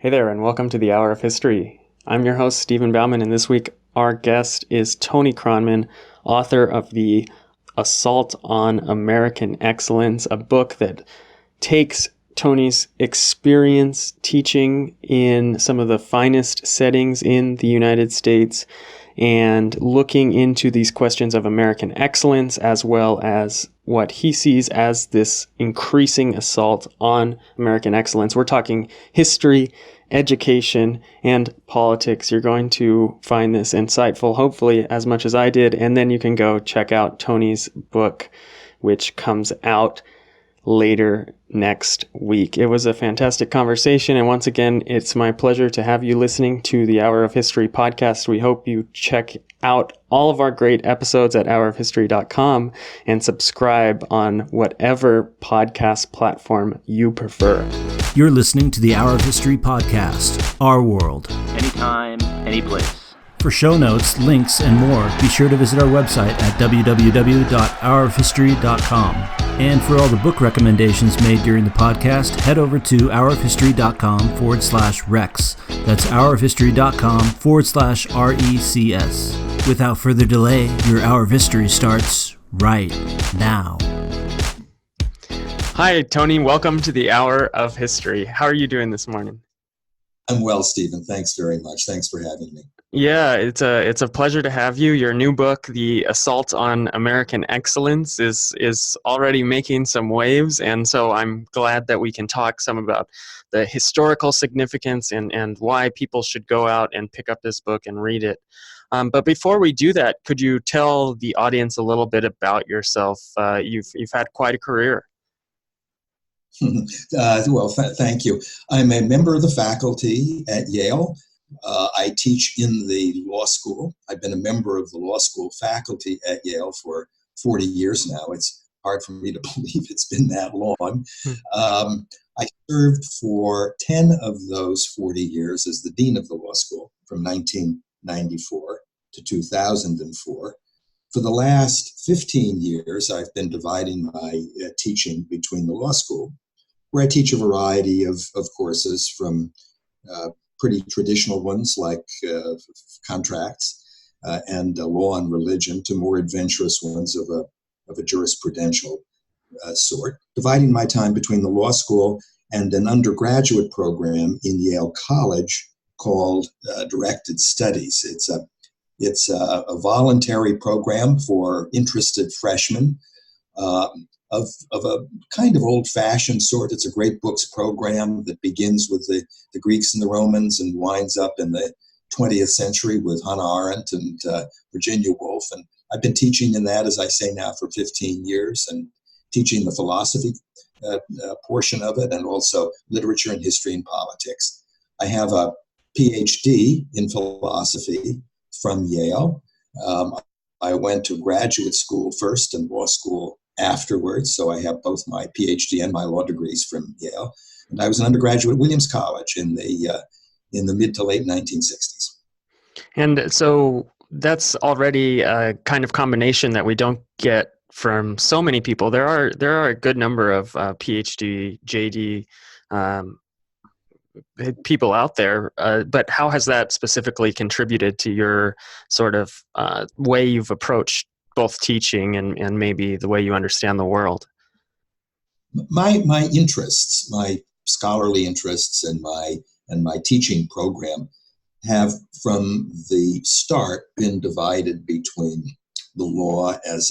Hey there, and welcome to the Hour of History. I'm your host, Stephen Bauman, and this week our guest is Tony Kronman, author of The Assault on American Excellence, a book that takes Tony's experience teaching in some of the finest settings in the United States and looking into these questions of American excellence, as well as what he sees as this increasing assault on American excellence. We're talking history, education, and politics. You're going to find this insightful, hopefully as much as I did, and then you can go check out Tony's book, which comes out later next week. It was a fantastic conversation, and once again, it's my pleasure to have you listening to the Hour of History podcast. We hope you check out all of our great episodes at hourofhistory.com and subscribe on whatever podcast platform you prefer. You're listening to the Hour of History podcast, Our World. Anytime, any place. For show notes, links, and more, be sure to visit our website at www.hourofhistory.com. And for all the book recommendations made during the podcast, head over to hourofhistory.com/rex. That's hourofhistory.com/RECS. Without further delay, your Hour of History starts right now. Hi, Tony. Welcome to the Hour of History. How are you doing this morning? I'm well, Stephen. Thanks very much. Thanks for having me. Yeah, it's a pleasure to have you. Your new book, The Assault on American Excellence, is already making some waves, and so I'm glad that we can talk some about the historical significance and why people should go out and pick up this book and read it. But before we do that, could you tell the audience a little bit about yourself? You've had quite a career. Thank you. I'm a member of the faculty at Yale. I teach in the law school. I've been a member of the law school faculty at Yale for 40 years now. It's hard for me to believe it's been that long. I served for 10 of those 40 years as the dean of the law school from 1994 to 2004. For the last 15 years, I've been dividing my teaching between the law school, where I teach a variety of courses from pretty traditional ones like contracts and law and religion to more adventurous ones of a jurisprudential sort, dividing my time between the law school and an undergraduate program in Yale College called Directed Studies. It's a voluntary program for interested freshmen of a kind of old-fashioned sort. It's a great books program that begins with the Greeks and the Romans and winds up in the 20th century with Hannah Arendt and Virginia Woolf. And I've been teaching in that, as I say now, for 15 years and teaching the philosophy portion of it and also literature and history and politics. I have a Ph.D. in philosophy from Yale. I went to graduate school first and law school afterwards, so I have both my Ph.D. and my law degrees from Yale. And I was an undergraduate at Williams College in the mid to late 1960s. And so that's already a kind of combination that we don't get from so many people. There are a good number of Ph.D., J.D. People out there, but how has that specifically contributed to your sort of way you've approached both teaching and maybe the way you understand the world? My interests, my scholarly interests and my teaching program have from the start been divided between the law as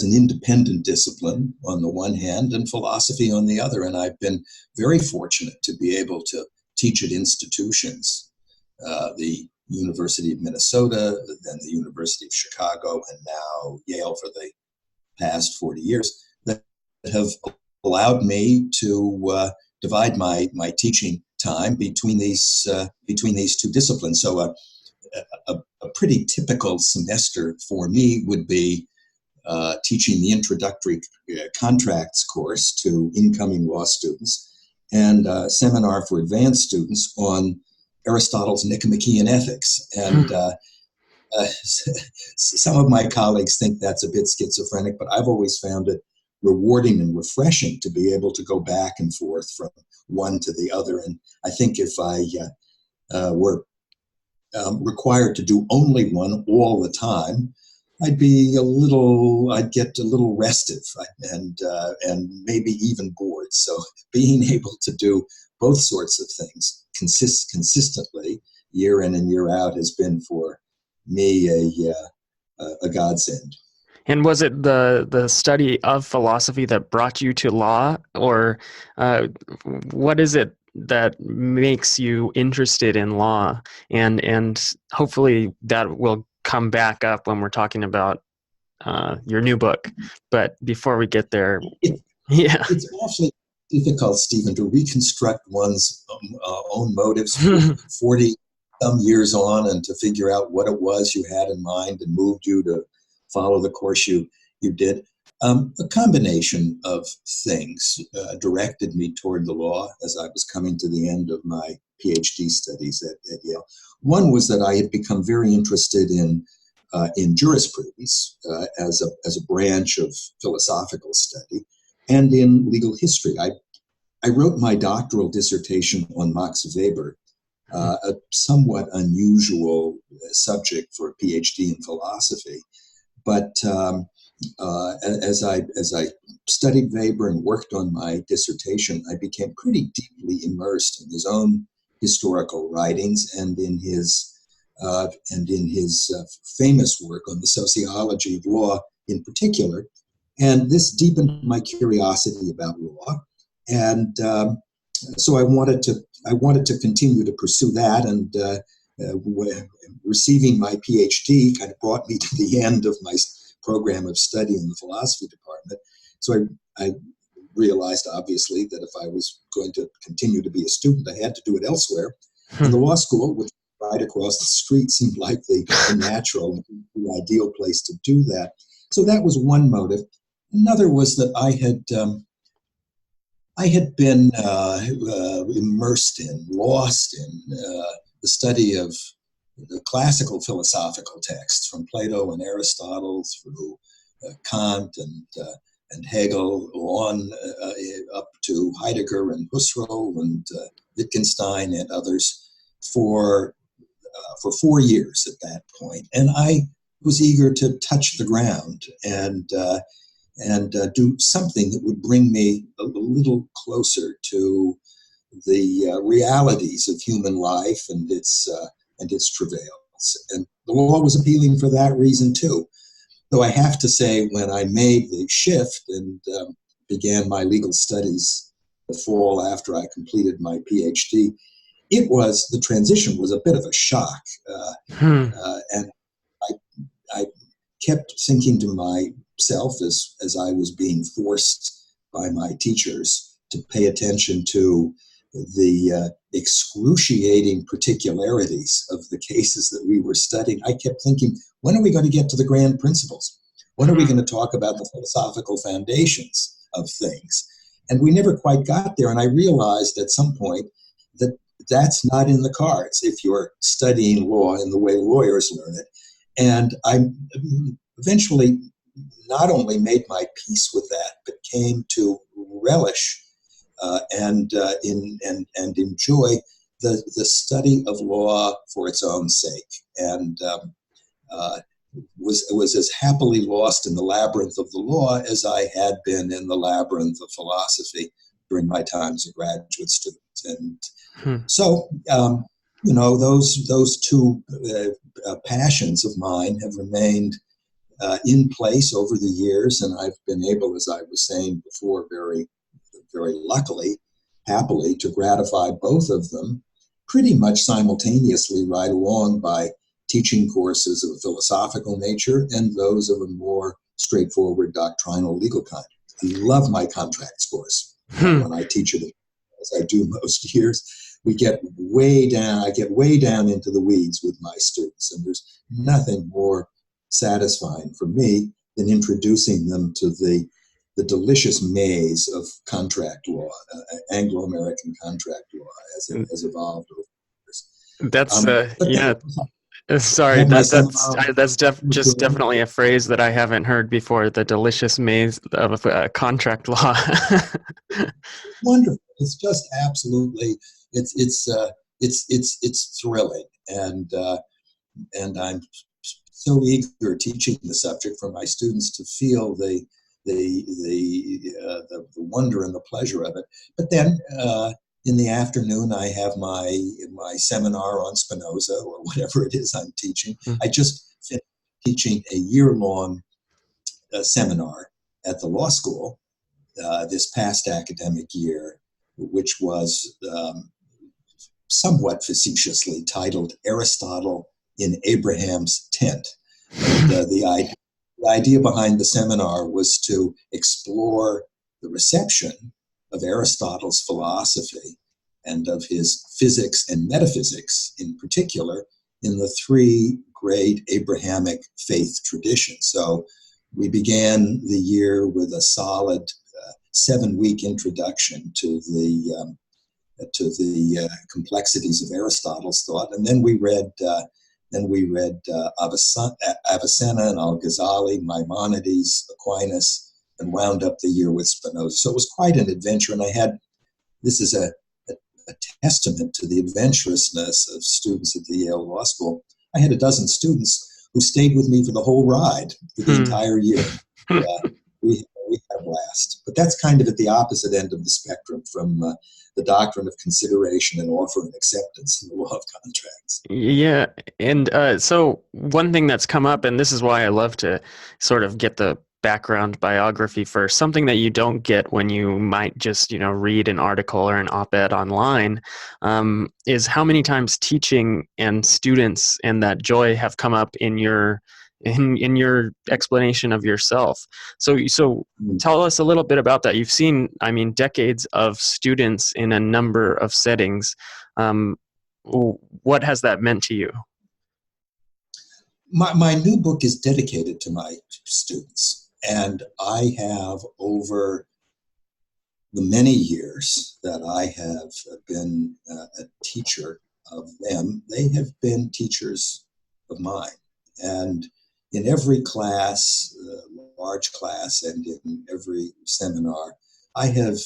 an independent discipline on the one hand and philosophy on the other. And I've been very fortunate to be able to teach at institutions, the University of Minnesota, then the University of Chicago, and now Yale for the past 40 years, that have allowed me to divide my teaching time between these two disciplines. So a pretty typical semester for me would be teaching the introductory contracts course to incoming law students and a seminar for advanced students on Aristotle's Nicomachean Ethics. And some of my colleagues think that's a bit schizophrenic, but I've always found it rewarding and refreshing to be able to go back and forth from one to the other. And I think if I were required to do only one all the time, I'd get a little restive and maybe even bored. So being able to do both sorts of things consistently year in and year out has been for me a godsend. And was it the study of philosophy that brought you to law, or what is it that makes you interested in law? And hopefully that will come back up when we're talking about your new book. But before we get there, yeah, it's awfully difficult, Stephen, to reconstruct one's own motives 40 some years on and to figure out what it was you had in mind and moved you to follow the course you did. A combination of things directed me toward the law as I was coming to the end of my Ph.D. studies at Yale. One was that I had become very interested in jurisprudence as a branch of philosophical study, and in legal history. I wrote my doctoral dissertation on Max Weber, a somewhat unusual subject for a PhD in philosophy. But as I studied Weber and worked on my dissertation, I became pretty deeply immersed in his own historical writings and in his famous work on the sociology of law in particular. And this deepened my curiosity about law, and so I wanted to continue to pursue that. And receiving my PhD kind of brought me to the end of my program of study in the philosophy department. So I realized, obviously, that if I was going to continue to be a student, I had to do it elsewhere. And the law school, which was right across the street, seemed like the natural, the ideal place to do that. So that was one motive. Another was that I had been immersed in, lost in the study of the classical philosophical texts, from Plato and Aristotle through Kant and Hegel, on up to Heidegger and Husserl and Wittgenstein and others for 4 years at that point. And I was eager to touch the ground and do something that would bring me a little closer to the realities of human life and its travails. And the law was appealing for that reason too. Though I have to say, when I made the shift and began my legal studies the fall after I completed my PhD, the transition was a bit of a shock. And I kept thinking to myself as I was being forced by my teachers to pay attention to the excruciating particularities of the cases that we were studying. I kept thinking, when are we going to get to the grand principles? When are we going to talk about the philosophical foundations of things? And we never quite got there. And I realized at some point that that's not in the cards if you're studying law in the way lawyers learn it. And I eventually not only made my peace with that, but came to relish and enjoy the study of law for its own sake, and was as happily lost in the labyrinth of the law as I had been in the labyrinth of philosophy during my time as a graduate student. And so, those two passions of mine have remained in place over the years, and I've been able, as I was saying before, very, very luckily, happily, to gratify both of them pretty much simultaneously right along by teaching courses of a philosophical nature and those of a more straightforward doctrinal legal kind. I love my contracts course. When I teach it, as I do most years, I get way down into the weeds with my students, and there's nothing more satisfying for me than introducing them to the delicious maze of contract law, Anglo-American contract law, as it has evolved over the years. That's I Sorry, had my seminar. just definitely a phrase that I haven't heard before. The delicious maze of contract law. Wonderful. It's just absolutely. It's thrilling, and I'm so eager teaching the subject for my students to feel the wonder and the pleasure of it. But then in the afternoon, I have my seminar on Spinoza or whatever it is I'm teaching. I just finished teaching a year-long seminar at the law school this past academic year, which was somewhat facetiously titled Aristotle in Abraham's Tent. And the idea behind the seminar was to explore the reception of Aristotle's philosophy and of his physics and metaphysics in particular in the three great Abrahamic faith traditions. So we began the year with a solid 7-week introduction to the complexities of Aristotle's thought, and then we read Avicenna and Al-Ghazali, Maimonides, Aquinas, and wound up the year with Spinoza. So it was quite an adventure, and this is a testament to the adventurousness of students at the Yale Law School. I had a dozen students who stayed with me for the whole ride for the entire year. We had a blast. But that's kind of at the opposite end of the spectrum from the doctrine of consideration and offer and acceptance in the law of contracts. Yeah, and so one thing that's come up, and this is why I love to sort of get the background biography first, something that you don't get when you might just, read an article or an op-ed online, is how many times teaching and students and that joy have come up in your explanation of yourself. So tell us a little bit about that. You've seen, decades of students in a number of settings. What has that meant to you? My new book is dedicated to my students, and I have, over the many years that I have been a teacher of them, they have been teachers of mine. And in every class, large class, and in every seminar, I have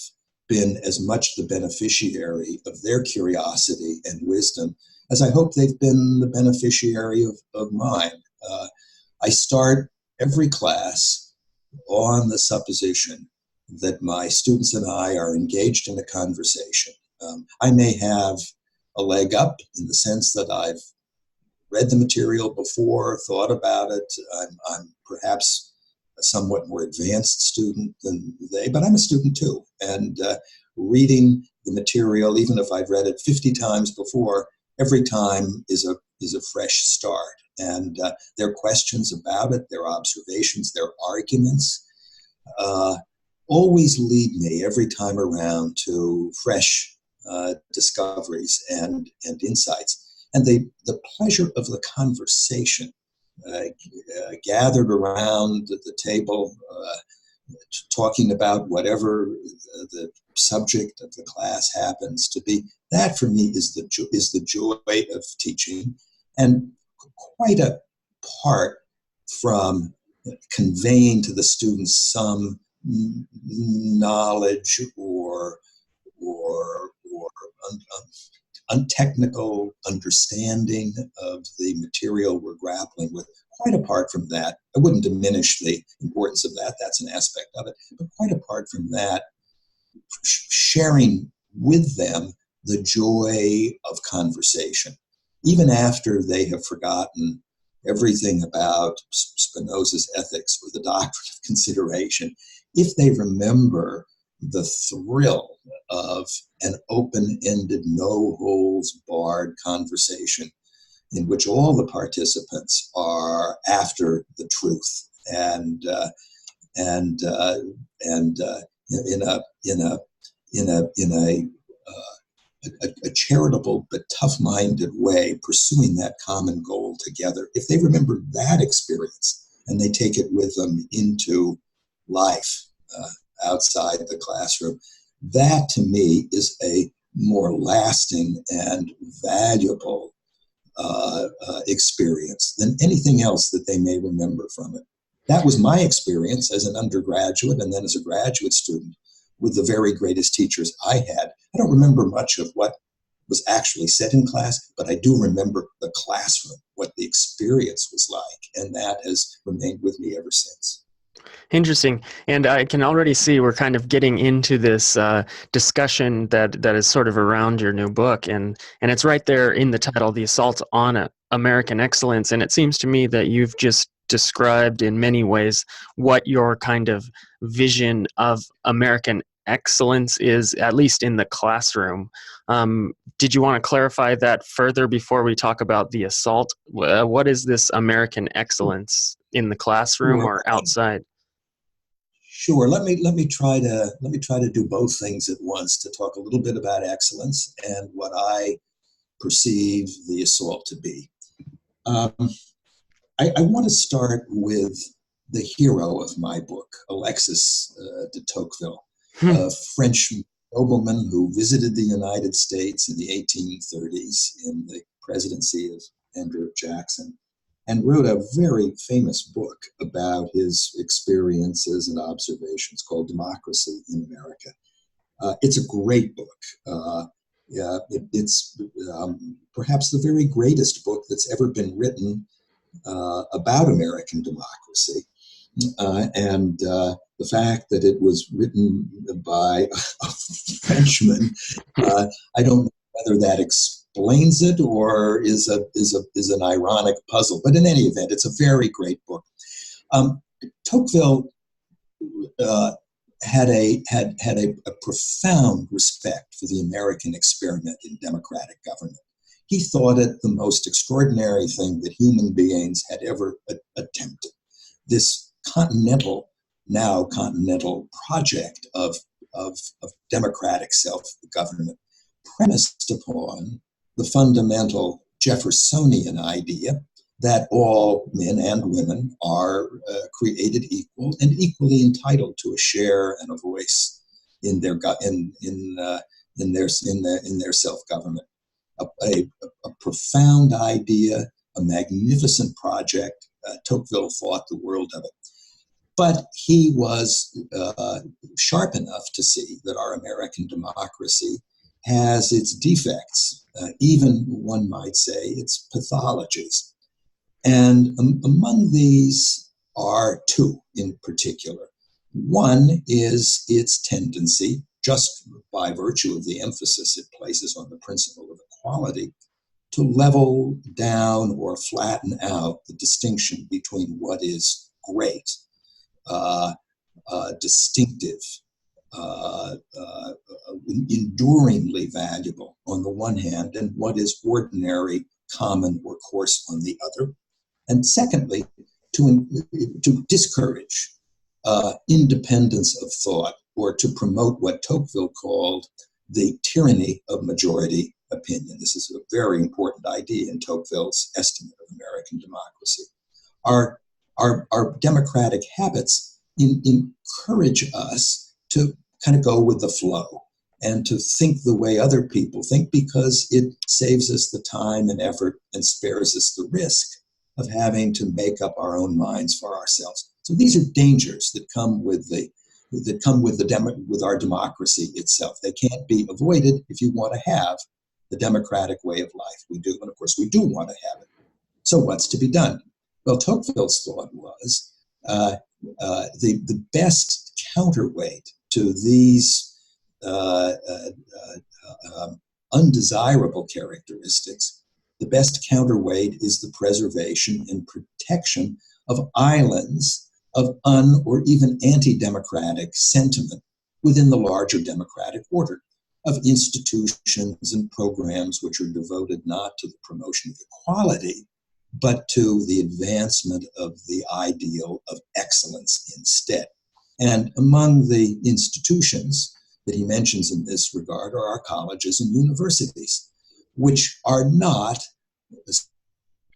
been as much the beneficiary of their curiosity and wisdom as I hope they've been the beneficiary of mine. I start every class on the supposition that my students and I are engaged in a conversation. I may have a leg up in the sense that I've read the material before, thought about it. I'm perhaps a somewhat more advanced student than they, but I'm a student too. And reading the material, even if I've read it 50 times before, every time is a fresh start. And their questions about it, their observations, their arguments, always lead me every time around to fresh discoveries and insights. And the pleasure of the conversation, gathered around the table, talking about whatever the subject of the class happens to be, that for me is the joy of teaching, and quite apart from conveying to the students some knowledge or untechnical understanding of the material we're grappling with. Quite apart from that, I wouldn't diminish the importance of that. That's an aspect of it. But quite apart from that, sharing with them the joy of conversation, even after they have forgotten everything about Spinoza's ethics or the doctrine of consideration, if they remember the thrill of an open-ended, no-holds-barred conversation in which all the participants are after the truth and in a charitable but tough-minded way, pursuing that common goal together. If they remember that experience and they take it with them into life outside the classroom, that to me is a more lasting and valuable experience than anything else that they may remember from it. That was my experience as an undergraduate and then as a graduate student with the very greatest teachers I had. I don't remember much of what was actually said in class, but I do remember the classroom, what the experience was like, and that has remained with me ever since. Interesting. And I can already see we're kind of getting into this discussion that is sort of around your new book. And it's right there in the title, The Assault on American Excellence. And it seems to me that you've just described in many ways what your kind of vision of American excellence is, at least in the classroom. Did you want to clarify that further before we talk about the assault? What is this American excellence in the classroom or outside? Sure. Let me try to do both things at once, to talk a little bit about excellence and what I perceive the assault to be. I want to start with the hero of my book, Alexis de Tocqueville, a French nobleman who visited the United States in the 1830s in the presidency of Andrew Jackson, and wrote a very famous book about his experiences and observations called Democracy in America. It's a great book. It's perhaps the very greatest book that's ever been written about American democracy. And the fact that it was written by a Frenchman, I don't know whether that explains it or is an ironic puzzle. But in any event, it's a very great book. Tocqueville had a profound respect for the American experiment in democratic government. He thought it the most extraordinary thing that human beings had ever attempted. This now continental project of democratic self-government, premised upon the fundamental Jeffersonian idea that all men and women are created equal and equally entitled to a share and a voice in their self-government. A profound idea, a magnificent project. Tocqueville thought the world of it. But he was sharp enough to see that our American democracy has its defects, even one might say its pathologies. And among these are two in particular. One is its tendency, just by virtue of the emphasis it places on the principle of equality, to level down or flatten out the distinction between what is great, distinctive, enduringly valuable on the one hand, and what is ordinary, common, or coarse on the other. And secondly, to discourage independence of thought, or to promote what Tocqueville called the tyranny of majority opinion. This is a very important idea in Tocqueville's estimate of American democracy. Our democratic habits encourage us to kind of go with the flow and to think the way other people think, because it saves us the time and effort and spares us the risk of having to make up our own minds for ourselves. So these are dangers that come with our democracy itself. They can't be avoided if you want to have the democratic way of life. We do, and of course we do want to have it. So what's to be done? Well, Tocqueville's thought was the best counterweight to these undesirable characteristics, the best counterweight is the preservation and protection of islands of or even anti-democratic sentiment within the larger democratic order, of institutions and programs which are devoted not to the promotion of equality, but to the advancement of the ideal of excellence instead. And among the institutions that he mentions in this regard are our colleges and universities, which are not,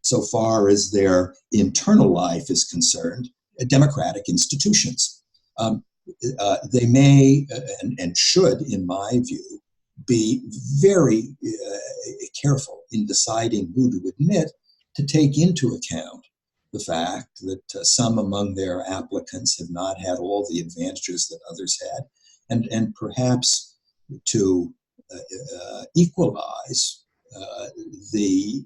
so far as their internal life is concerned, democratic institutions. They may and should, in my view, be very careful in deciding who to admit to take into account the fact that some among their applicants have not had all the advantages that others had, and perhaps to equalize the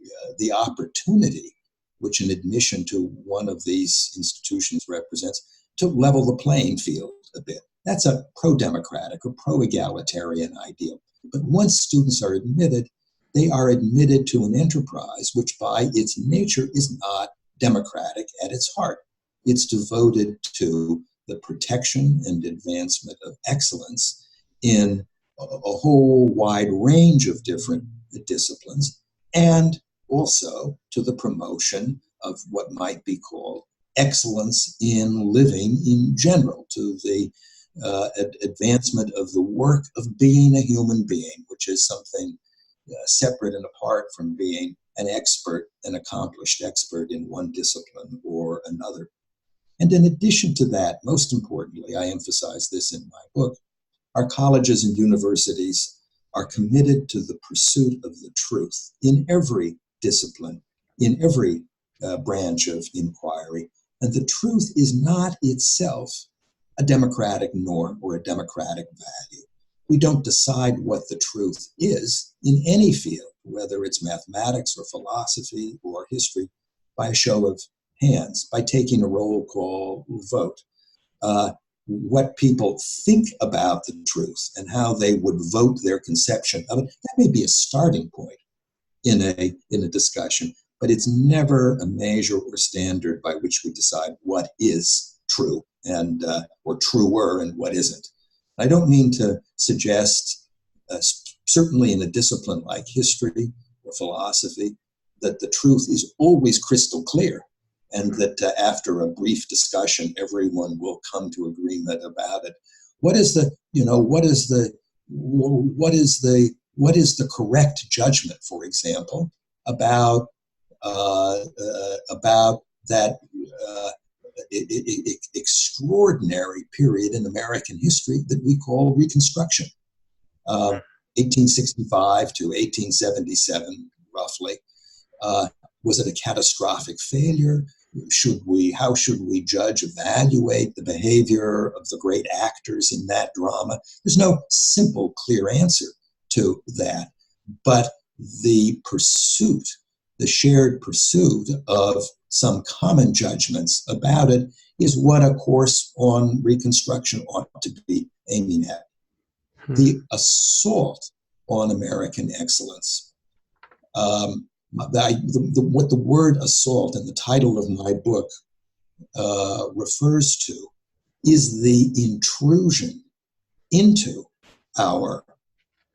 opportunity which an admission to one of these institutions represents, to level the playing field a bit. That's a pro-democratic or pro-egalitarian ideal. But once students are admitted, they are admitted to an enterprise which by its nature is not democratic at its heart. It's devoted to the protection and advancement of excellence in a whole wide range of different disciplines, and also to the promotion of what might be called excellence in living in general, to the advancement of the work of being a human being, which is something separate and apart from being an expert, an accomplished expert in one discipline or another. And in addition to that, most importantly, I emphasize this in my book, our colleges and universities are committed to the pursuit of the truth in every discipline, in every branch of inquiry. And the truth is not itself a democratic norm or a democratic value. We don't decide what the truth is in any field, whether it's mathematics or philosophy or history, by a show of hands, by taking a roll call vote. What people think about the truth and how they would vote their conception of it, that may be a starting point in a discussion, but it's never a measure or standard by which we decide what is true and or truer and what isn't. I don't mean to suggest, certainly in a discipline like history or philosophy, that the truth is always crystal clear, and that after a brief discussion, everyone will come to agreement about it. What is the correct judgment, for example, about that extraordinary period in American history that we call Reconstruction, 1865 to 1877, roughly. Was it a catastrophic failure? How should we judge, evaluate the behavior of the great actors in that drama? There's no simple, clear answer to that. But the pursuit, the shared pursuit of some common judgments about it is what a course on Reconstruction ought to be aiming at. The assault on American excellence, what the word assault in the title of my book refers to is the intrusion into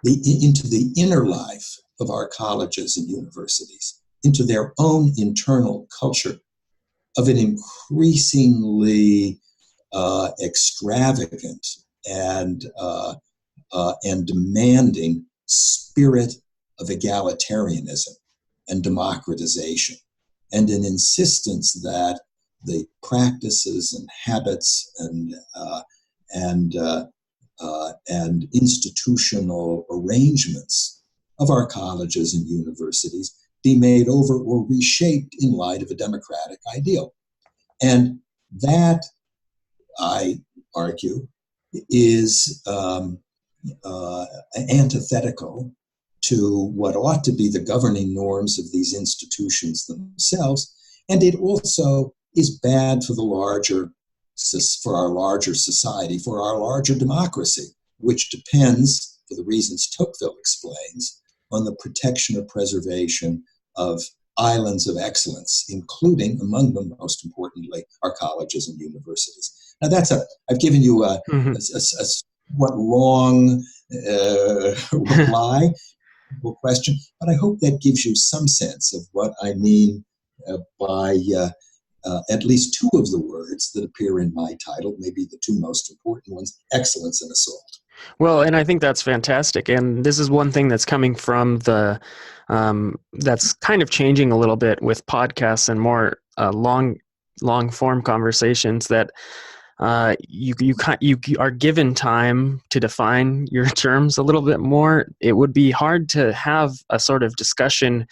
the inner life of our colleges and universities, into their own internal culture of an increasingly extravagant and demanding spirit of egalitarianism and democratization, and an insistence that the practices and habits and institutional arrangements of our colleges and universities be made over or reshaped in light of a democratic ideal. And that, I argue, is antithetical to what ought to be the governing norms of these institutions themselves. And it also is bad for for our larger society, for our larger democracy, which depends, for the reasons Tocqueville explains, on the protection or preservation of islands of excellence, including, among them, most importantly, our colleges and universities. Now I've given you a somewhat long reply, question, but I hope that gives you some sense of what I mean by at least two of the words that appear in my title, maybe the two most important ones, excellence and assault. Well, and I think that's fantastic. And this is one thing that's coming from that's kind of changing a little bit with podcasts and more long form conversations, that you are given time to define your terms a little bit more. It would be hard to have a sort of discussion,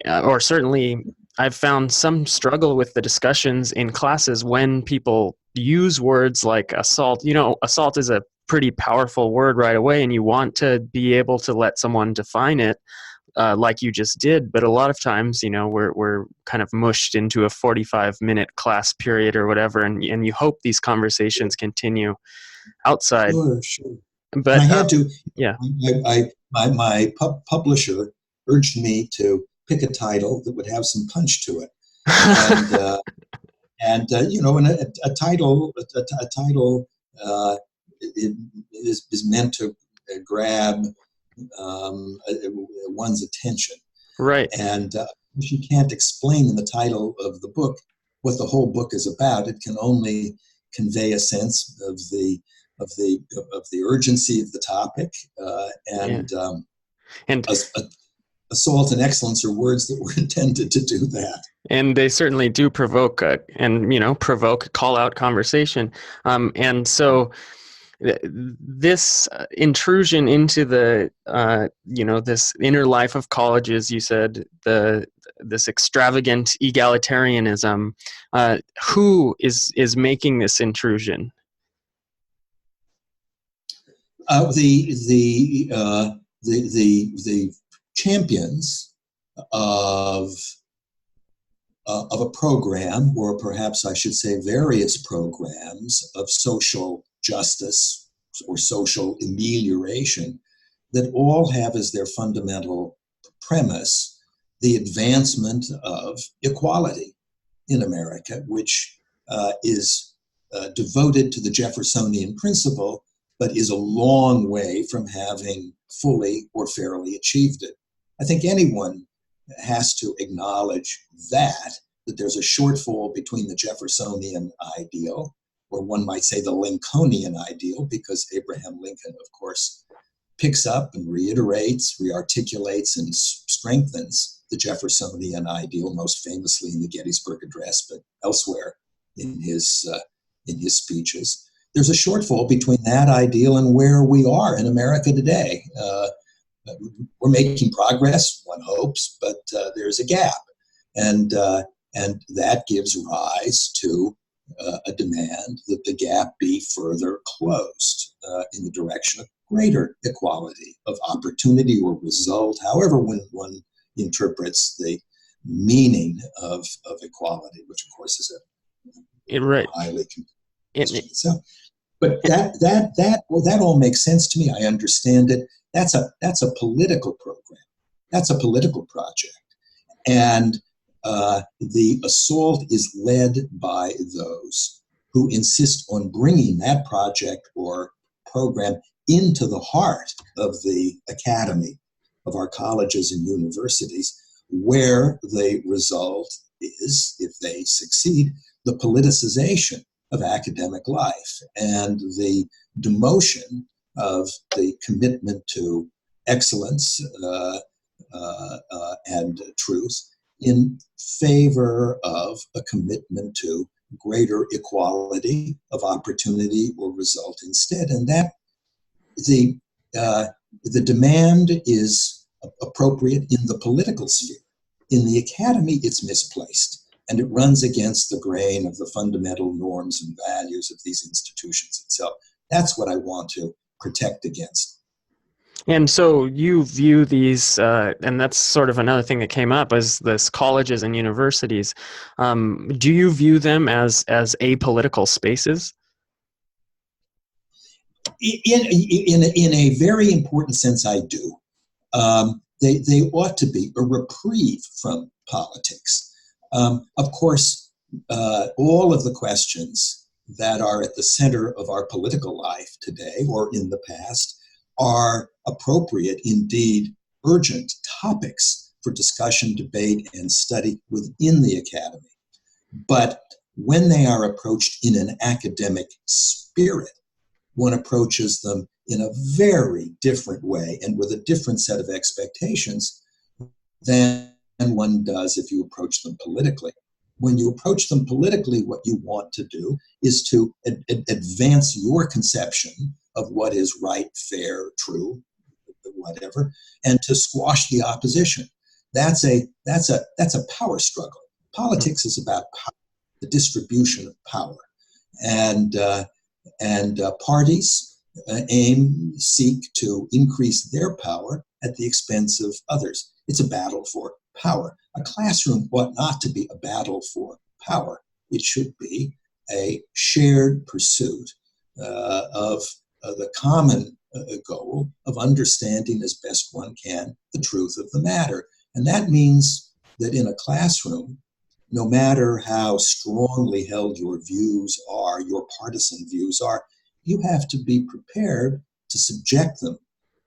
or certainly I've found some struggle with the discussions in classes when people use words like assault. Assault is a pretty powerful word right away, and you want to be able to let someone define it, like you just did. But a lot of times, we're kind of mushed into a 45-minute class period or whatever, and you hope these conversations continue outside. Sure. But And I had to. yeah. My publisher urged me to pick a title that would have some punch to it, and a title is meant to grab one's attention. Right. And if you can't explain in the title of the book what the whole book is about, it can only convey a sense of the urgency of the topic, and assault and excellence are words that were intended to do that. And they certainly do provoke call out conversation. And so this intrusion into the this inner life of colleges, you said, this extravagant egalitarianism, who is making this intrusion? The champions of a program, or perhaps I should say various programs of social justice or social amelioration, that all have as their fundamental premise the advancement of equality in America, which is devoted to the Jeffersonian principle, but is a long way from having fully or fairly achieved it. I think anyone has to acknowledge that there's a shortfall between the Jeffersonian ideal, or one might say the Lincolnian ideal, because Abraham Lincoln, of course, picks up and reiterates, rearticulates, and strengthens the Jeffersonian ideal, most famously in the Gettysburg Address, but elsewhere in his speeches. There's a shortfall between that ideal and where we are in America today. We're making progress, one hopes, but there's a gap, and that gives rise to a demand that the gap be further closed in the direction of greater equality of opportunity or result, however one interprets the meaning of equality, which of course is a highly complex. So, but that all makes sense to me. I understand it. That's a political program. That's a political project, and the assault is led by those who insist on bringing that project or program into the heart of the academy of our colleges and universities, where the result is, if they succeed, the politicization of academic life and the demotion of the commitment to excellence and truth in favor of a commitment to greater equality of opportunity or result instead. And that the demand is appropriate in the political sphere. In the academy, it's misplaced, and it runs against the grain of the fundamental norms and values of these institutions itself. That's what I want to protect against. And so you view these, and that's sort of another thing that came up, is this colleges and universities. Do you view them as apolitical spaces? In a very important sense, I do. They ought to be a reprieve from politics. Of course, all of the questions that are at the center of our political life today or in the past are appropriate, indeed urgent topics for discussion, debate, and study within the academy. But when they are approached in an academic spirit, one approaches them in a very different way and with a different set of expectations than one does if you approach them politically. when you approach them politically, what you want to do is to advance your conception of what is right, fair, true, whatever, and to squash the opposition. That's a power struggle. Politics is about power, the distribution of power, and parties seek to increase their power at the expense of others. It's a battle for power. A classroom ought not to be a battle for power. It should be a shared pursuit of the common goal of understanding as best one can the truth of the matter. And that means that in a classroom, no matter how strongly held your views are, your partisan views are, you have to be prepared to subject them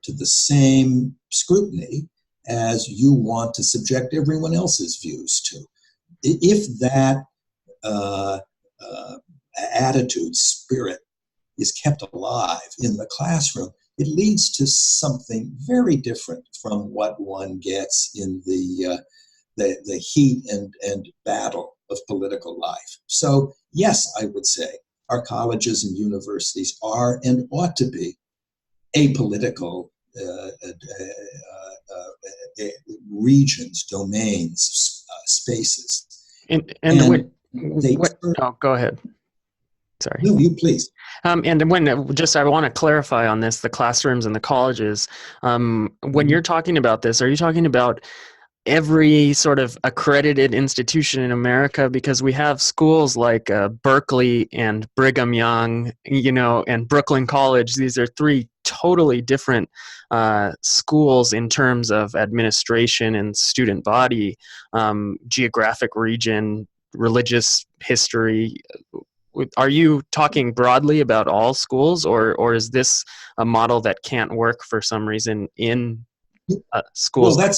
to the same scrutiny as you want to subject everyone else's views to. If that attitude, spirit, is kept alive in the classroom, it leads to something very different from what one gets in the heat and battle of political life. So yes, I would say our colleges and universities are and ought to be apolitical regions, domains, spaces. Oh, go ahead. Sorry. No, you please. And when I want to clarify on this, the classrooms and the colleges, when you're talking about this, are you talking about every sort of accredited institution in America? Because we have schools like Berkeley and Brigham Young, and Brooklyn College. These are three totally different schools in terms of administration and student body, geographic region, religious history. Are you talking broadly about all schools, or is this a model that can't work for some reason in schools? Well,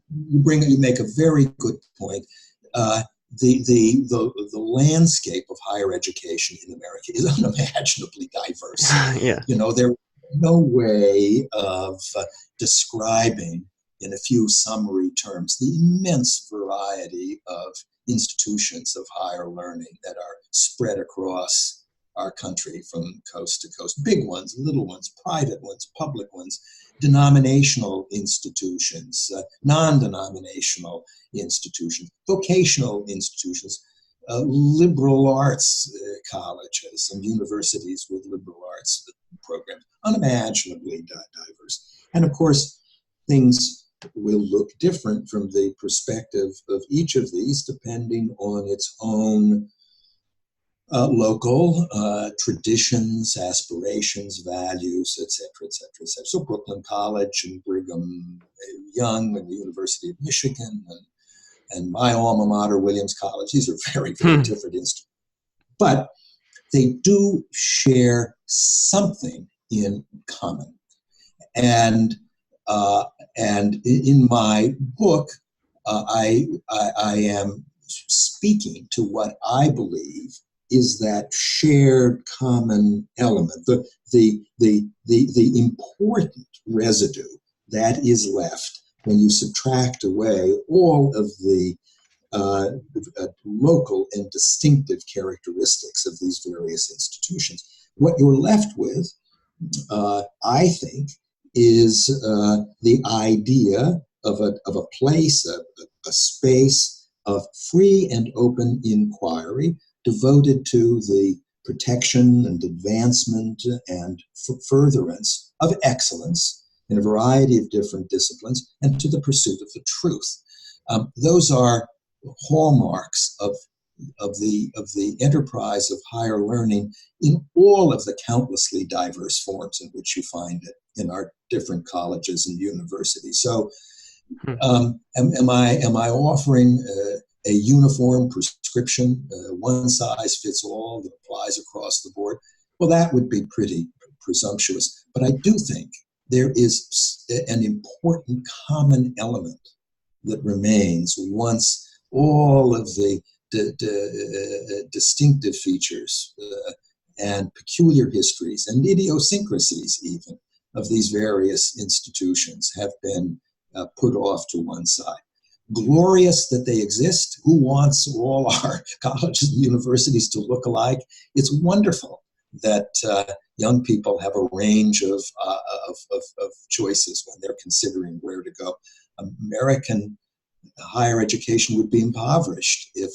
you make a very good point. The landscape of higher education in America is unimaginably diverse. Yeah. There's no way of describing in a few summary terms the immense variety of institutions of higher learning that are spread across our country from coast to coast. Big ones, little ones, private ones, public ones, denominational institutions, non-denominational institutions, vocational institutions, liberal arts colleges and universities with liberal arts programs, unimaginably diverse. And of course, things will look different from the perspective of each of these depending on its own local traditions, aspirations, values, etc., etc., etc. So Brooklyn College and Brigham Young and the University of Michigan and my alma mater, Williams College, these are very, very different institutions. But they do share something in common. And in my book, I am speaking to what I believe is that shared common element, the important residue that is left when you subtract away all of the local and distinctive characteristics of these various institutions. What you're left with, I think, is the idea of a place, a space of free and open inquiry devoted to the protection and advancement and furtherance of excellence in a variety of different disciplines and to the pursuit of the truth. Those are hallmarks of the enterprise of higher learning in all of the countlessly diverse forms in which you find it in our different colleges and universities. So, am I offering a uniform prescription, one size fits all that applies across the board? Well, that would be pretty presumptuous. But I do think there is an important common element that remains once all of the distinctive features and peculiar histories and idiosyncrasies even of these various institutions have been put off to one side. glorious that they exist. Who wants all our colleges and universities to look alike? It's wonderful that young people have a range of choices when they're considering where to go. American higher education would be impoverished if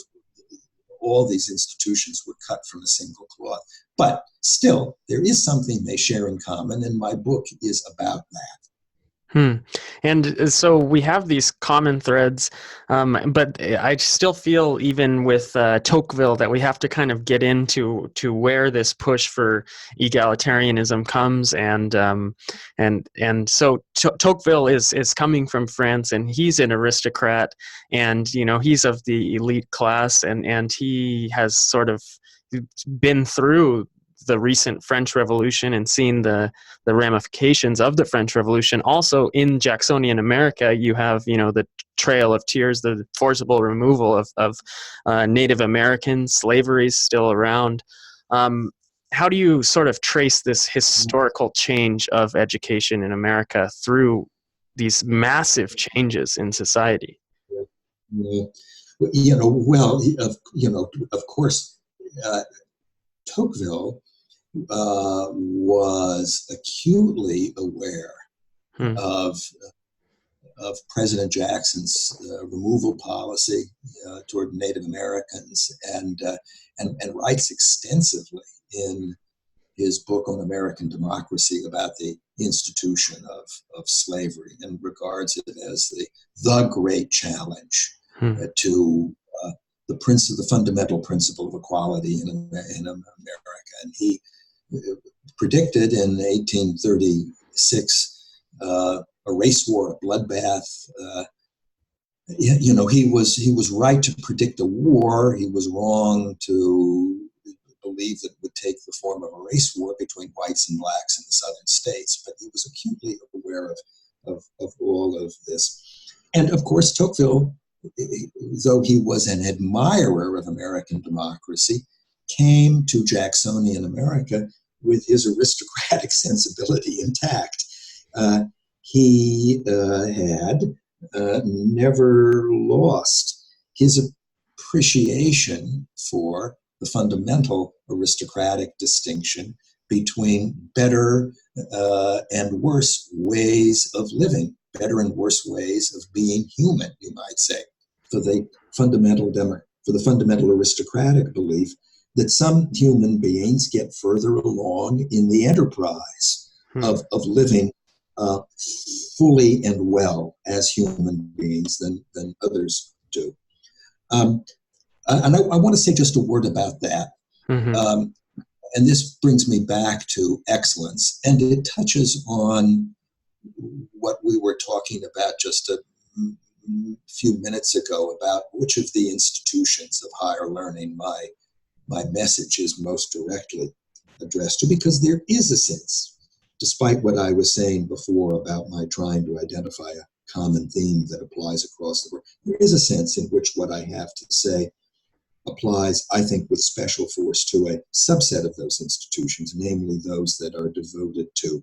all these institutions were cut from a single cloth. But still, there is something they share in common, and my book is about that. And so we have these common threads, but I still feel, even with Tocqueville, that we have to kind of get into where this push for egalitarianism comes, and so Tocqueville is coming from France, and he's an aristocrat, and he's of the elite class, and he has sort of been through the recent French Revolution and seen the ramifications of the French Revolution. Also, in Jacksonian America, you have the Trail of Tears, the forcible removal of Native Americans. Slavery is still around. How do you sort of trace this historical change of education in America through these massive changes in society? Of course, Tocqueville was acutely aware of President Jackson's removal policy toward Native Americans, and writes extensively in his book on American democracy about the institution of slavery, and regards it as the great challenge to the fundamental principle of equality in America. And he predicted in 1836 a race war, a bloodbath. He was right to predict a war. He was wrong to believe that it would take the form of a race war between whites and blacks in the southern states. But he was acutely aware of all of this. And of course, Tocqueville, though he was an admirer of American democracy, came to Jacksonian America with his aristocratic sensibility intact. He had never lost his appreciation for the fundamental aristocratic distinction between better and worse ways of living, better and worse ways of being human, you might say, for the fundamental aristocratic belief that some human beings get further along in the enterprise of living fully and well as human beings than others do. And I want to say just a word about that. And this brings me back to excellence, and it touches on what we were talking about just a few minutes ago about which of the institutions of higher learning my message is most directly addressed to, because there is a sense, despite what I was saying before about my trying to identify a common theme that applies across the world, there is a sense in which what I have to say applies, I think, with special force to a subset of those institutions, namely those that are devoted to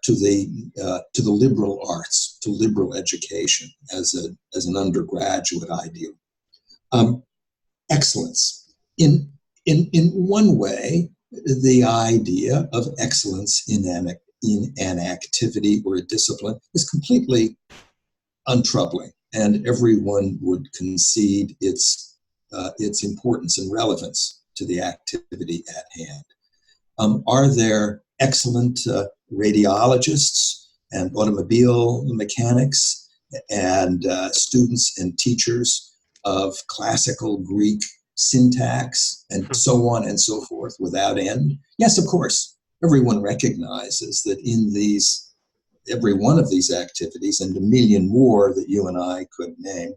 the liberal arts, to liberal education as an undergraduate ideal. Excellence. In one way, the idea of excellence in an activity or a discipline is completely untroubling, and everyone would concede its importance and relevance to the activity at hand. Are there excellent radiologists and automobile mechanics and students and teachers of classical Greek syntax and so on and so forth without end? Yes, of course. Everyone recognizes that in every one of these activities, and a million more that you and I could name,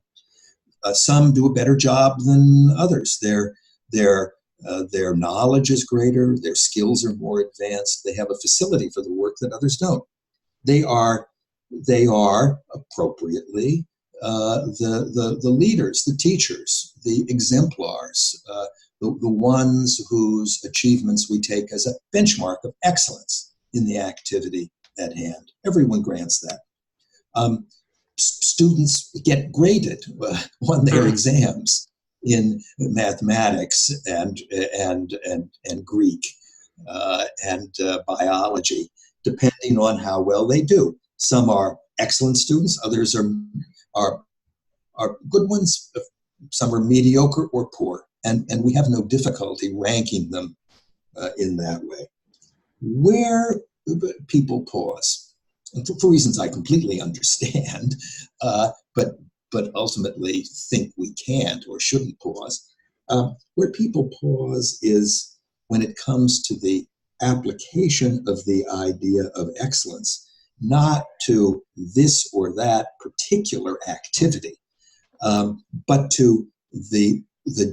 some do a better job than others. Their knowledge is greater, their skills are more advanced, they have a facility for the work that others don't. They are appropriately the leaders, the teachers, the exemplars, the ones whose achievements we take as a benchmark of excellence in the activity at hand. Everyone grants that. students get graded on their exams in mathematics and Greek and biology, depending on how well they do. Some are excellent students, others are good ones, some are mediocre or poor, and we have no difficulty ranking them in that way. Where people pause, and for reasons I completely understand, but ultimately think we can't or shouldn't pause, where people pause is when it comes to the application of the idea of excellence, not to this or that particular activity, but to the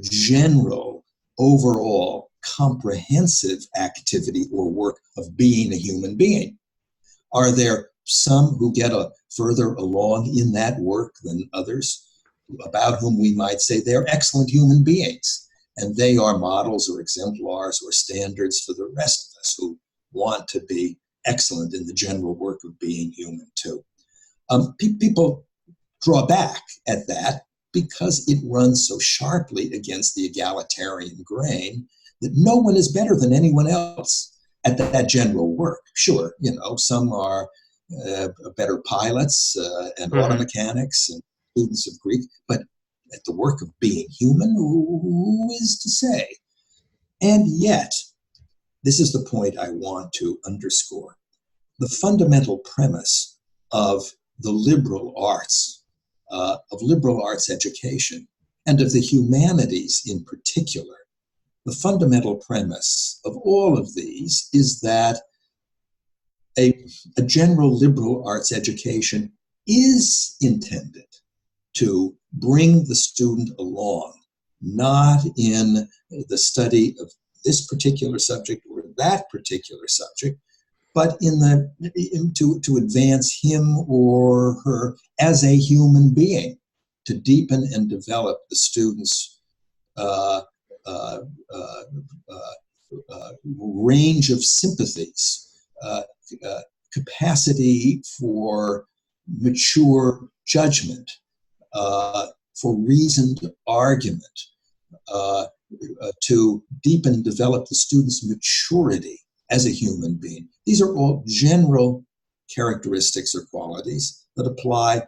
general, overall, comprehensive activity or work of being a human being. Are there some who get further along in that work than others, about whom we might say they're excellent human beings, and they are models or exemplars or standards for the rest of us who want to be excellent in the general work of being human too? People draw back at that because it runs so sharply against the egalitarian grain that no one is better than anyone else at that general work. Sure, some are better pilots and auto mechanics and students of Greek, but at the work of being human, who is to say? And yet, this is the point I want to underscore. The fundamental premise of the liberal arts, of liberal arts education, and of the humanities in particular, the fundamental premise of all of these is that a general liberal arts education is intended to bring the student along, not in the study of this particular subject or that particular subject, but to advance him or her as a human being, to deepen and develop the student's range of sympathies, capacity for mature judgment, for reasoned argument, to deepen and develop the student's maturity as a human being. These are all general characteristics or qualities that apply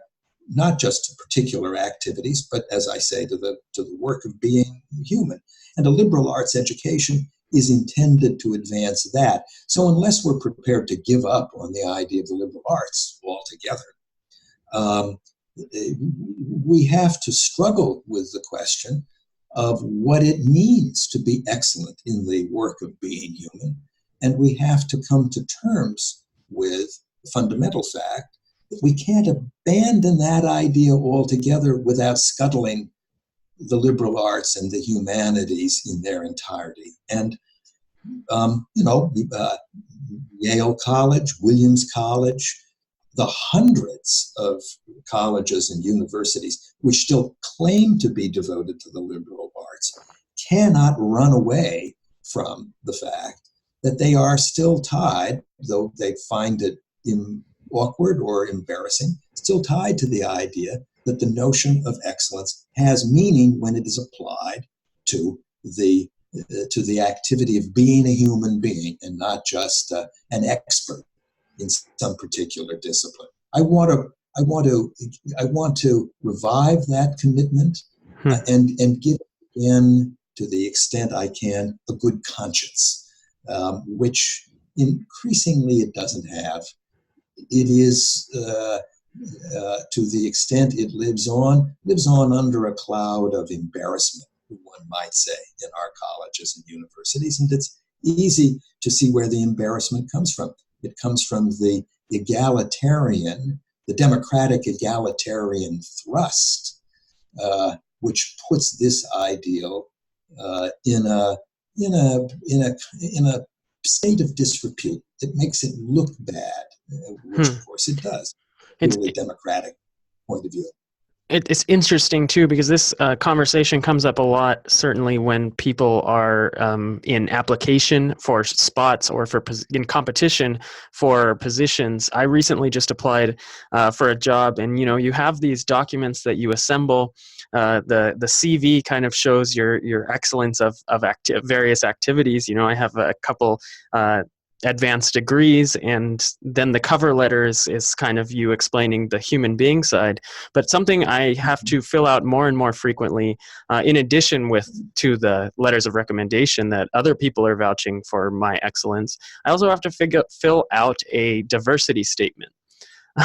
not just to particular activities, but as I say, to the work of being human. And a liberal arts education is intended to advance that. So unless we're prepared to give up on the idea of the liberal arts altogether, we have to struggle with the question of what it means to be excellent in the work of being human. And we have to come to terms with the fundamental fact that we can't abandon that idea altogether without scuttling the liberal arts and the humanities in their entirety. And, Yale College, Williams College, the hundreds of colleges and universities which still claim to be devoted to the liberal arts cannot run away from the fact that they are still tied, though they find it awkward or embarrassing, still tied to the idea that the notion of excellence has meaning when it is applied to the activity of being a human being and not just an expert in some particular discipline. I want to revive that commitment and give in, to the extent I can, a good conscience, which increasingly it doesn't have. It is, to the extent it lives on under a cloud of embarrassment, one might say, in our colleges and universities. And it's easy to see where the embarrassment comes from. It comes from the democratic egalitarian thrust, which puts this ideal in a state of disrepute. It makes it look bad, which of course it does, from a democratic point of view. It's interesting too, because this conversation comes up a lot, certainly when people are in application for spots or in competition for positions. I recently just applied for a job, and you have these documents that you assemble. The CV kind of shows your excellence of various activities. I have a couple advanced degrees, and then the cover letter is kind of you explaining the human being side. But something I have to fill out more and more frequently, in addition to the letters of recommendation that other people are vouching for my excellence, I also have to fill out a diversity statement.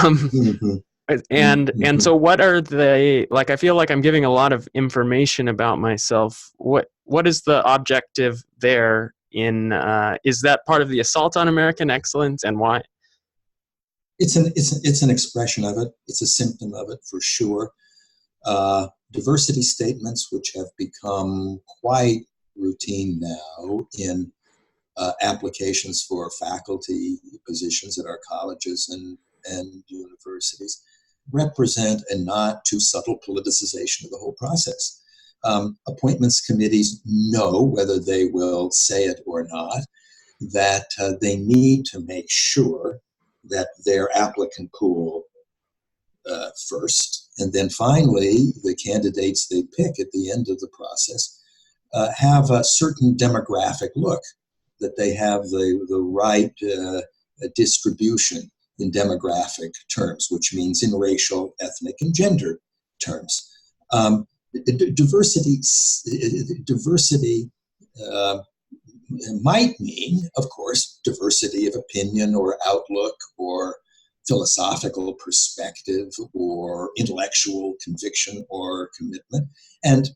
Um, Mhm. and Mhm. so what are they like? I feel like I'm giving a lot of information about myself. What is the objective there? Is that part of the assault on American excellence, and why? It's an expression of it. It's a symptom of it for sure. Diversity statements, which have become quite routine now in applications for faculty positions at our colleges and universities, represent a not too subtle politicization of the whole process. Appointments committees know, whether they will say it or not, that they need to make sure that their applicant pool first, and then finally the candidates they pick at the end of the process have a certain demographic look, that they have the right distribution in demographic terms, which means in racial, ethnic, and gender terms. Diversity uh, might mean, of course, diversity of opinion or outlook or philosophical perspective or intellectual conviction or commitment. And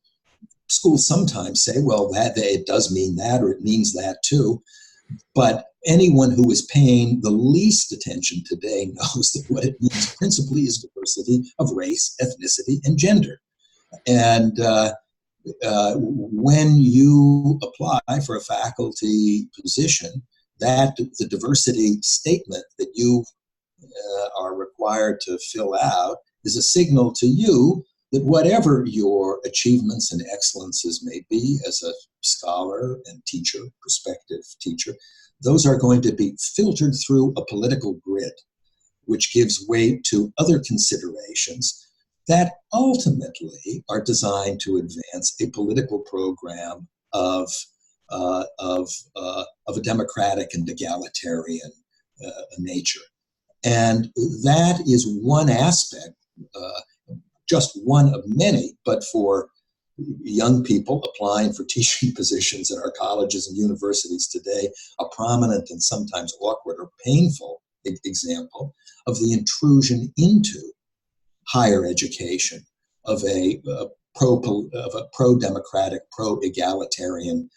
schools sometimes say, well, that it does mean that, or it means that too. But anyone who is paying the least attention today knows that what it means principally is diversity of race, ethnicity, and gender. And when you apply for a faculty position, that the diversity statement that you are required to fill out is a signal to you that whatever your achievements and excellences may be as a scholar and teacher, prospective teacher, those are going to be filtered through a political grid, which gives weight to other considerations that ultimately are designed to advance a political program of a democratic and egalitarian nature. And that is one aspect, just one of many, but for young people applying for teaching positions at our colleges and universities today, a prominent and sometimes awkward or painful example of the intrusion into higher education of a pro-democratic, pro-egalitarian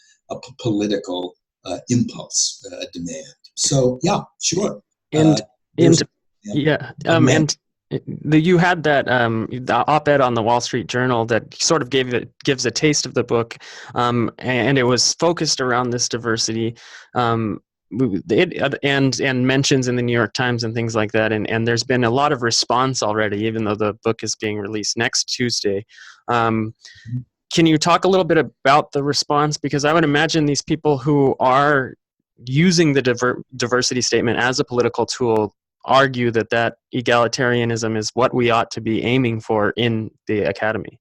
political impulse demand. So, yeah, sure. And There's and yeah, of many. and you had that the op-ed on the Wall Street Journal that sort of gives a taste of the book, and it was focused around this diversity, and mentions in the New York Times and things like that, and there's been a lot of response already, even though the book is being released next Tuesday. Can you talk a little bit about the response? Because I would imagine these people who are using the diversity statement as a political tool argue that egalitarianism is what we ought to be aiming for in the academy.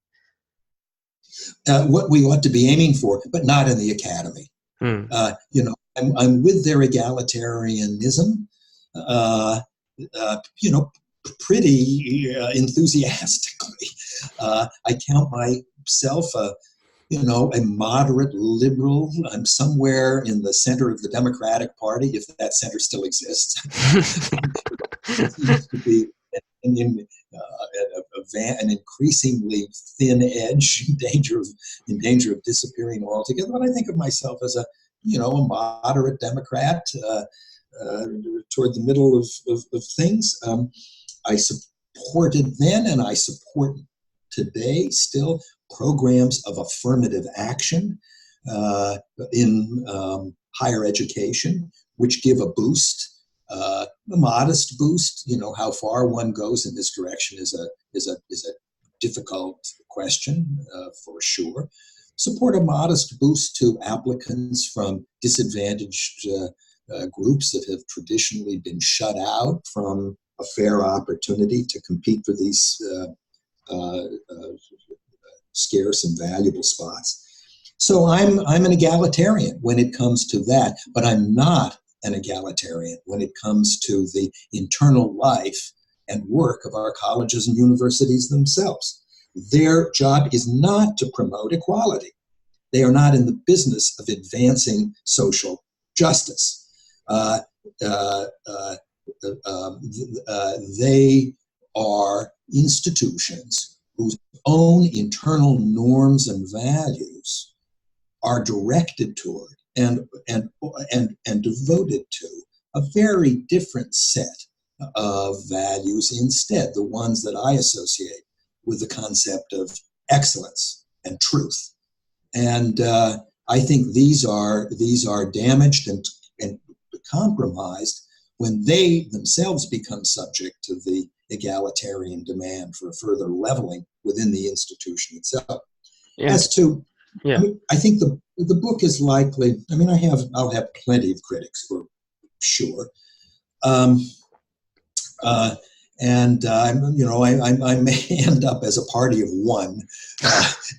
What we ought to be aiming for, but not in the academy. I'm with their egalitarianism, pretty enthusiastically. I count myself a moderate liberal. I'm somewhere in the center of the Democratic Party, if that center still exists. It seems to be an increasingly thin edge, in danger of disappearing altogether. But I think of myself as a moderate Democrat toward the middle of things. I supported then, and I support today still, programs of affirmative action in higher education, which give a boost, a modest boost. How far one goes in this direction is a difficult question, for sure. Support a modest boost to applicants from disadvantaged groups that have traditionally been shut out from a fair opportunity to compete for these scarce and valuable spots. So I'm an egalitarian when it comes to that, but I'm not an egalitarian when it comes to the internal life and work of our colleges and universities themselves. Their job is not to promote equality. They are not in the business of advancing social justice. They are institutions whose own internal norms and values are directed toward and devoted to a very different set of values instead, the ones that I associate with the concept of excellence and truth. And I think these are damaged and compromised when they themselves become subject to the egalitarian demand for further leveling within the institution itself. And, As to, yeah. I think the book is likely. I mean, I'll have plenty of critics for sure. And I may end up as a party of one,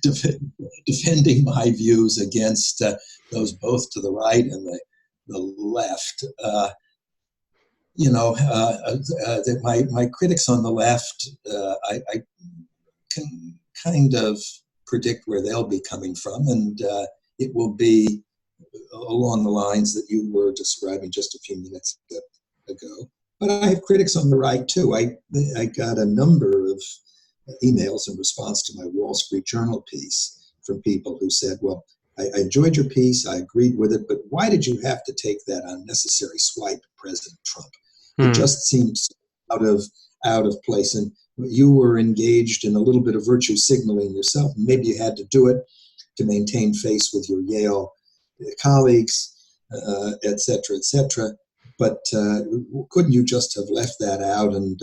defending my views against those both to the right and the left. My critics on the left, I can kind of predict where they'll be coming from, and it will be along the lines that you were describing just a few minutes ago. But I have critics on the right too. I got a number of emails in response to my Wall Street Journal piece from people who said, well, I enjoyed your piece, I agreed with it, but why did you have to take that unnecessary swipe at President Trump? It just seems out of place, and you were engaged in a little bit of virtue signaling yourself. Maybe you had to do it to maintain face with your Yale colleagues, et cetera, et cetera. But couldn't you just have left that out? And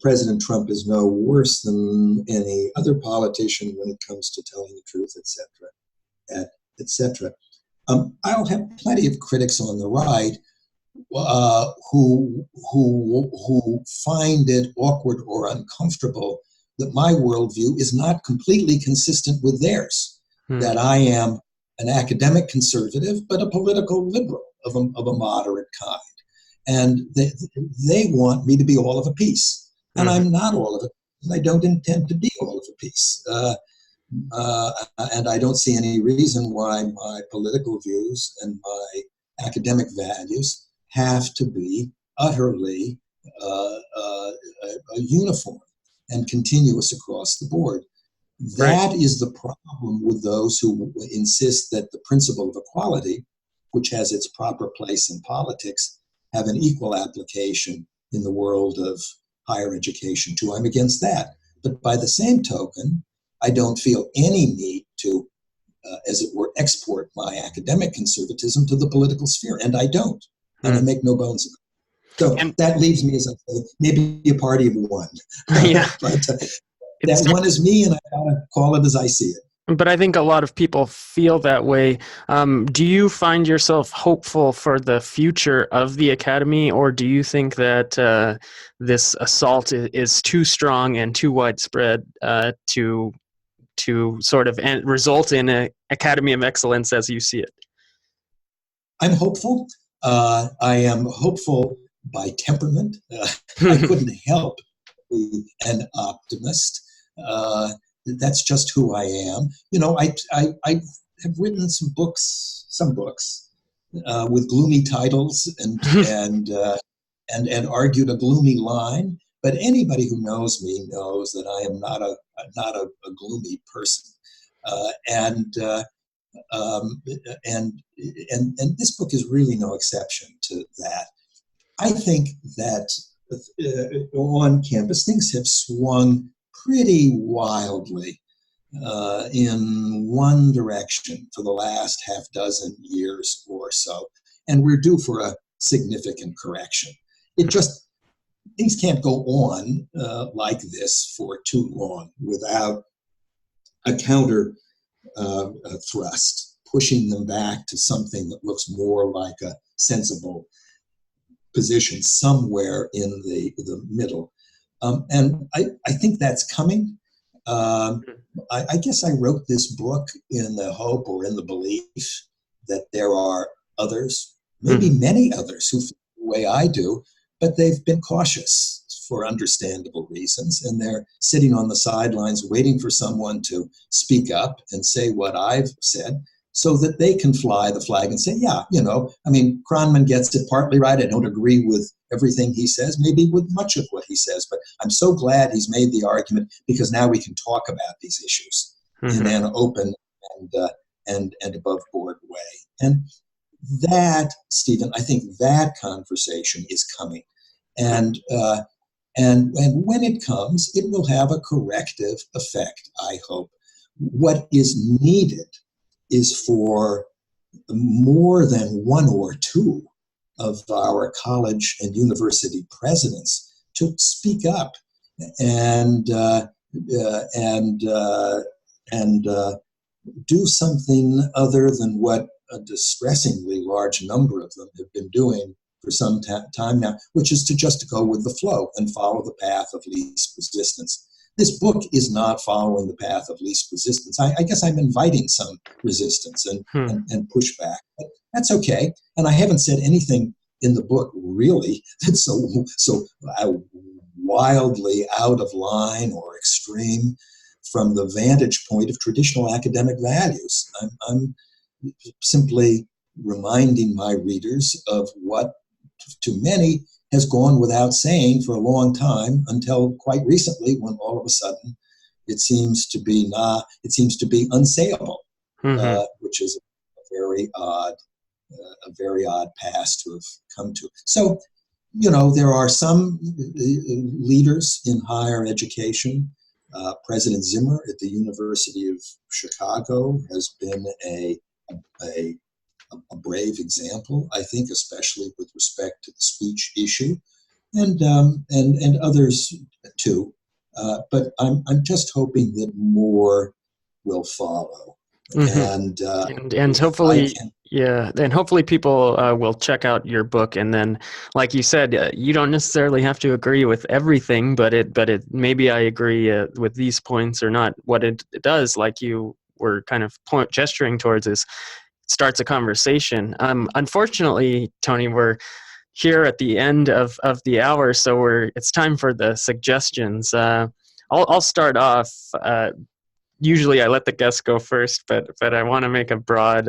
President Trump is no worse than any other politician when it comes to telling the truth, et cetera, et cetera. I'll have plenty of critics on the right who find it awkward or uncomfortable that my worldview is not completely consistent with theirs. That I am an academic conservative, but a political liberal of a moderate kind. And they want me to be all of a piece. And I'm not all of it. And I don't intend to be all of a piece. And I don't see any reason why my political views and my academic values have to be utterly uniform and continuous across the board. That is the problem with those who insist that the principle of equality, which has its proper place in politics, have an equal application in the world of higher education too. I'm against that. But by the same token, I don't feel any need to, as it were, export my academic conservatism to the political sphere, and I don't. And I make no bones about it. So that leaves me, as I say, maybe a party of one. Yeah. But that one is me, and I gotta call it as I see it. But I think a lot of people feel that way. Do you find yourself hopeful for the future of the academy, or do you think that this assault is too strong and too widespread to sort of result in an academy of excellence as you see it? I'm hopeful. I am hopeful by temperament. I couldn't help be an optimist. That's just who I am. You know, I have written some books with gloomy titles and argued a gloomy line. But anybody who knows me knows that I am not a gloomy person. And this book is really no exception to that. I think that on campus things have swung pretty wildly in one direction for the last half dozen years or so, and we're due for a significant correction. things can't go on like this for too long without a counter thrust, pushing them back to something that looks more like a sensible position somewhere in the middle. And I think that's coming. I guess I wrote this book in the hope or in the belief that there are others, maybe many others, who feel the way I do, but they've been cautious for understandable reasons, and they're sitting on the sidelines waiting for someone to speak up and say what I've said so that they can fly the flag and say, yeah, Kronman gets it partly right. I don't agree with everything he says, maybe with much of what he says, but I'm so glad he's made the argument because now we can talk about these issues in an open and above board way. And that, Stephen, I think that conversation is coming. And when it comes, it will have a corrective effect, I hope. What is needed is for more than one or two of our college and university presidents to speak up and do something other than what a distressingly large number of them have been doing for some time now, which is to just go with the flow and follow the path of least resistance. This book is not following the path of least resistance. I guess I'm inviting some resistance and pushback. But that's okay. And I haven't said anything in the book really that's so wildly out of line or extreme from the vantage point of traditional academic values. I'm simply reminding my readers of what to many has gone without saying for a long time until quite recently, when all of a sudden it seems to be unsayable, which is a very odd pass to have come to. So, there are some leaders in higher education. President Zimmer at the University of Chicago has been a brave example, I think, especially with respect to the speech issue, and others too. But I'm just hoping that more will follow, and hopefully, and hopefully people will check out your book. And then, like you said, you don't necessarily have to agree with everything, but it maybe I agree with these points or not. What it does, like you were kind of gesturing towards, is starts a conversation. Unfortunately, Tony, we're here at the end of the hour, so it's time for the suggestions. I'll start off. Usually I let the guests go first, but I want to make a broad,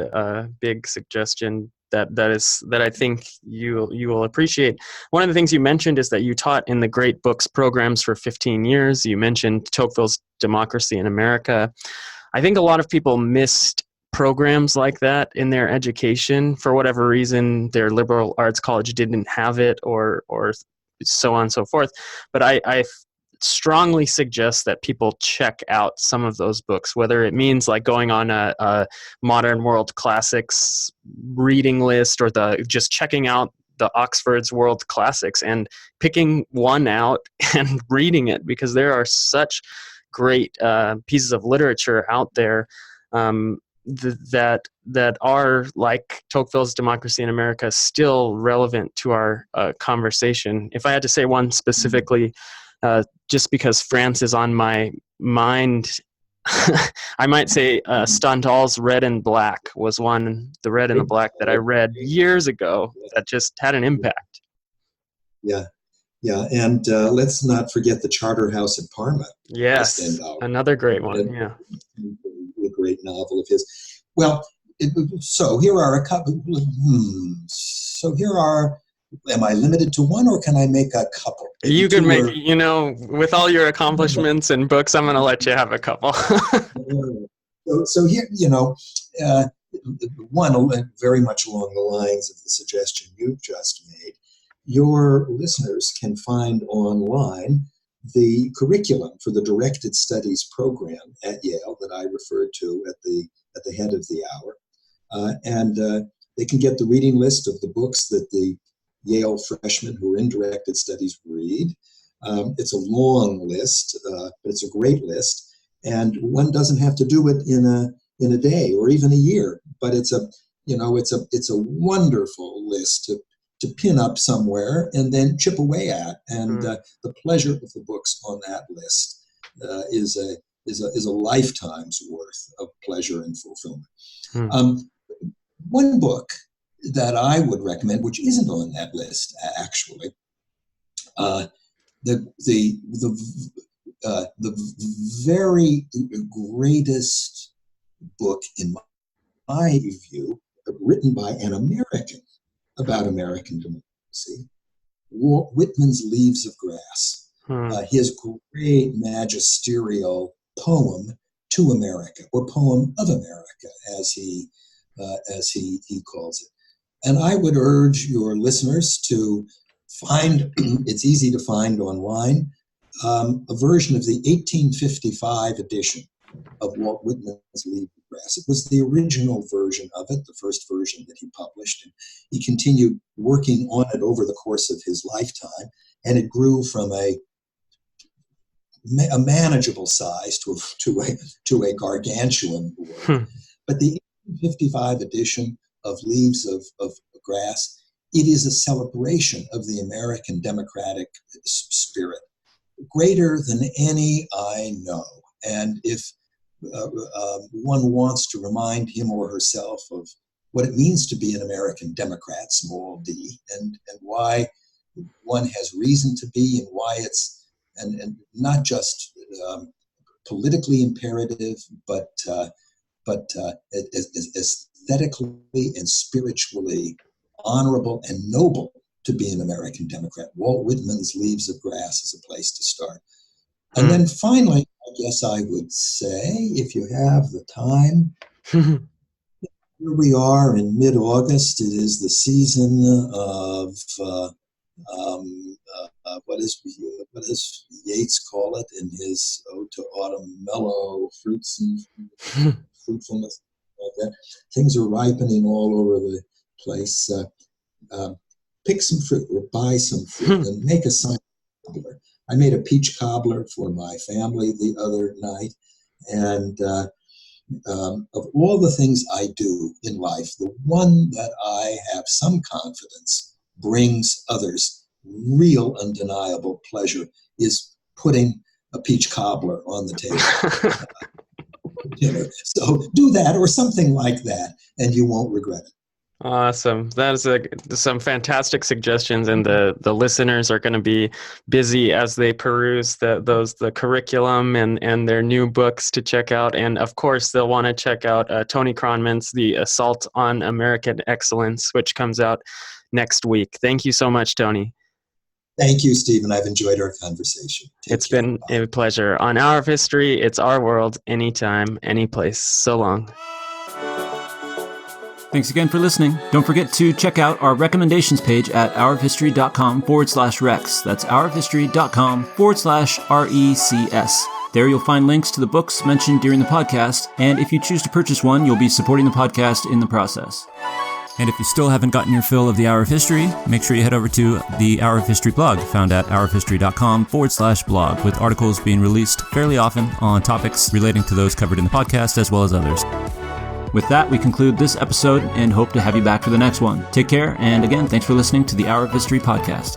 big suggestion that I think you will appreciate. One of the things you mentioned is that you taught in the Great Books programs for 15 years. You mentioned Tocqueville's Democracy in America. I think a lot of people missed programs like that in their education. For whatever reason, their liberal arts college didn't have it, or so on and so forth. But I strongly suggest that people check out some of those books, whether it means like going on a modern world classics reading list, or just checking out the Oxford's World Classics and picking one out and reading it, because there are such great pieces of literature out there that are, like Tocqueville's Democracy in America, still relevant to our conversation. If I had to say one specifically, just because France is on my mind, I might say Stendhal's Red and Black was one, the Red and the Black, that I read years ago that just had an impact. Yeah, and let's not forget the Charterhouse at Parma. Yes, another great one. Yeah, a great novel of his. Well, so here are a couple. Am I limited to one, or can I make a couple? Maybe you can make, with all your accomplishments and books, I'm going to let you have a couple. So here, one very much along the lines of the suggestion you've just made. Your listeners can find online the curriculum for the Directed Studies program at Yale that I referred to at the head of the hour, and they can get the reading list of the books that the Yale freshmen who are in directed studies read. It's a long list, but it's a great list. And one doesn't have to do it in a day or even a year, but it's a wonderful list to pin up somewhere and then chip away at. And the pleasure of the books on that list is a lifetime's worth of pleasure and fulfillment. One book that I would recommend, which isn't on that list actually, the very greatest book in my view, written by an American about American democracy, Walt Whitman's Leaves of Grass. His great magisterial poem to America, or poem of America, as he calls it. And I would urge your listeners to find, it's easy to find online, a version of the 1855 edition of Walt Whitman's Leaves of Grass. It was the original version of it, the first version that he published. And he continued working on it over the course of his lifetime, and it grew from a manageable size to a gargantuan work. But the 1855 edition of Leaves of Grass, it is a celebration of the American democratic spirit, greater than any I know. And if one wants to remind him or herself of what it means to be an American Democrat, small d, and why one has reason to be, and why it's and not just politically imperative, but aesthetically and spiritually honorable and noble to be an American Democrat. Walt Whitman's Leaves of Grass is a place to start. And then finally, I guess I would say, if you have the time, here we are in mid-August. It is the season of what does Yeats call it in his Ode to Autumn? Mellow fruits and fruitfulness. Like that. Things are ripening all over the place. Pick some fruit or buy some fruit and make a cinnamon cobbler. I made a peach cobbler for my family the other night, and of all the things I do in life, the one that I have some confidence brings others real undeniable pleasure is putting a peach cobbler on the table. So do that or something like that, and you won't regret it. Awesome. That is some fantastic suggestions, and the listeners are going to be busy as they peruse the curriculum and their new books to check out. And of course, they'll want to check out Tony Kronman's The Assault on American Excellence, which comes out next week. Thank you so much, Tony. Thank you, Stephen. I've enjoyed our conversation. It's been a pleasure. On Hour of History, it's our world, anytime, any place. So long. Thanks again for listening. Don't forget to check out our recommendations page at hourofhistory.com/recs. That's hourofhistory.com/RECS. There you'll find links to the books mentioned during the podcast, and if you choose to purchase one, you'll be supporting the podcast in the process. And if you still haven't gotten your fill of the Hour of History, make sure you head over to the Hour of History blog, found at hourofhistory.com/blog, with articles being released fairly often on topics relating to those covered in the podcast as well as others. With that, we conclude this episode and hope to have you back for the next one. Take care, and again, thanks for listening to the Hour of History podcast.